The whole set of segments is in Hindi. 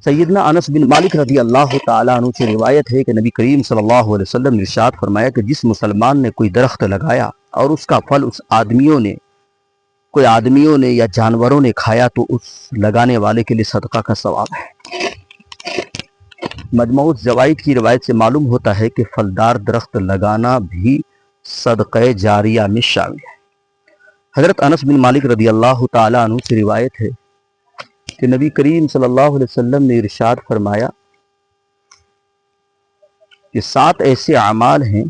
सैयदना अनस बिन मालिक रज़ी अल्लाह ताला अन्हु से रिवायत है कि नबी करीम सल्लल्लाहु अलैहि वसल्लम ने इरशाद फरमाया कि जिस मुसलमान ने कोई दरख्त लगाया और उसका फल कोई आदमियों ने या जानवरों ने खाया तो उस लगाने वाले के लिए सदका का सवाब है। मजमूअ ज़वाइद की रिवायत से मालूम होता है कि फलदार दरख्त लगाना भी सदक़े जारिया में शामिल है। हज़रत अनस बिन मालिक रज़ी अल्लाह ताला अन्हु से रिवायत है कि नबी करीम सल्लल्लाहु अलैहि वसल्लम ने इरशाद फरमाया कि 7 ऐसे अमाल हैं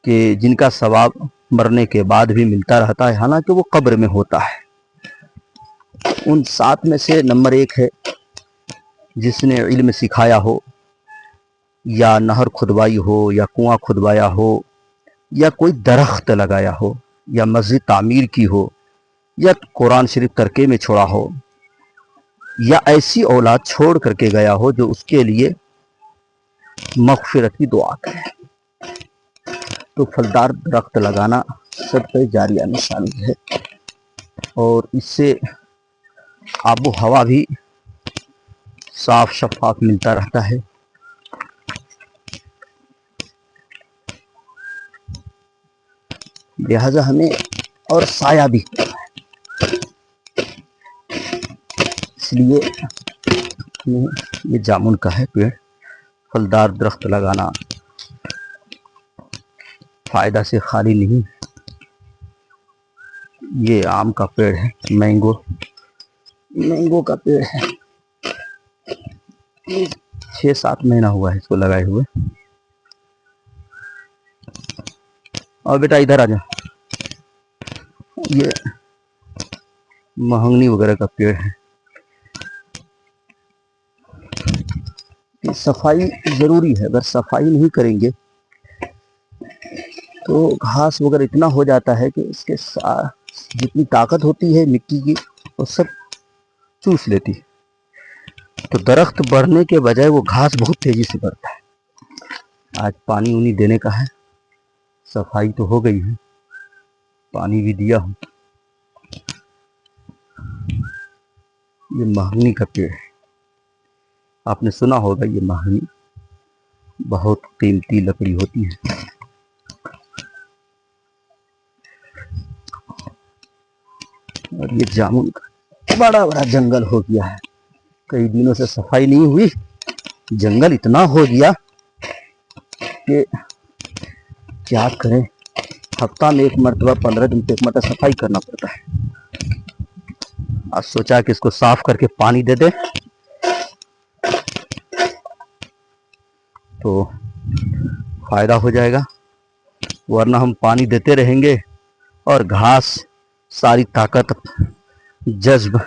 कि जिनका सवाब मरने के बाद भी मिलता रहता है, हालांकि वो कब्र में होता है। उन 7 में से नंबर 1 है जिसने इल्म सिखाया हो, या नहर खुदवाई हो, या कुआं खुदवाया हो, या कोई दरख्त लगाया हो, या मस्जिद तामीर की हो, या कुरान शरीफ तरके में छोड़ा हो, या ऐसी औलाद छोड़ करके गया हो जो उसके लिए मग़फ़िरत की दुआ करे। तो फलदार दरख्त लगाना सदक़े जारिया में शामिल है और इससे आबो हवा भी साफ शफाफ मिलता रहता है। लिहाजा हमें और साया भी, इसलिए ये जामुन का है पेड़, फलदार दरख्त लगाना फ़ायदा से खाली नहीं। ये आम का पेड़ है, मैंगो का पेड़ है, 6-7 महीना हुआ है इसको लगाए हुए। और बेटा इधर आ जा, ये महंगनी वगैरह का पेड़ है। सफाई ज़रूरी है, अगर सफाई नहीं करेंगे तो घास वगैरह इतना हो जाता है कि इसके जितनी ताकत होती है मिट्टी की वो सब चूस लेती है। तो दरख्त बढ़ने के बजाय वो घास बहुत तेजी से बढ़ता है। आज पानी उनी देने का है, सफाई तो हो गई है, पानी भी दिया हूँ। ये महंगनी का पेड़ है, आपने सुना होगा, ये महंगनी बहुत कीमती लकड़ी होती है। और ये जामुन का बड़ा बड़ा जंगल हो गया है, कई दिनों से सफाई नहीं हुई, जंगल इतना हो गया कि क्या करें, हफ्ता में 1 मरतबा, 15 दिन पे 1 मरतबा सफाई करना पड़ता है। आज सोचा कि इसको साफ करके पानी दे दे तो फायदा हो जाएगा, वरना हम पानी देते रहेंगे और घास सारी ताकत जज्ब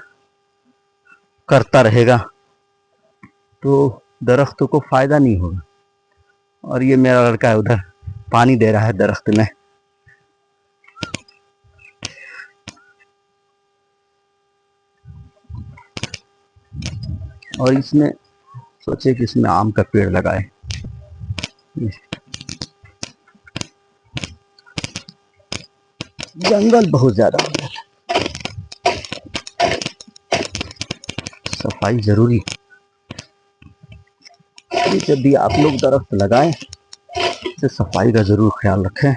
करता रहेगा तो दरख्त को फायदा नहीं होगा। और ये मेरा लड़का है उधर पानी दे रहा है दरख्त में। और इसमें सोचे कि इसमें आम का पेड़ लगाए। जंगल बहुत ज्यादा हो गया, सफाई जरूरी। जब भी आप लोग दरख्त लगाएं तो सफाई का जरूर ख्याल रखें।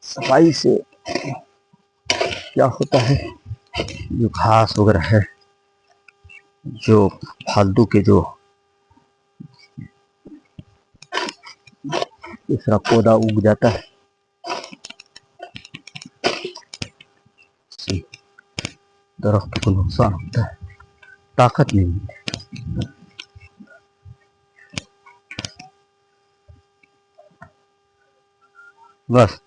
सफाई से क्या होता है, जो घास वगैरह है, जो फालतू के जो दूसरा पौधा उग जाता है, दरख्त को नुकसान होता है, ताकत नहीं मिलती। बस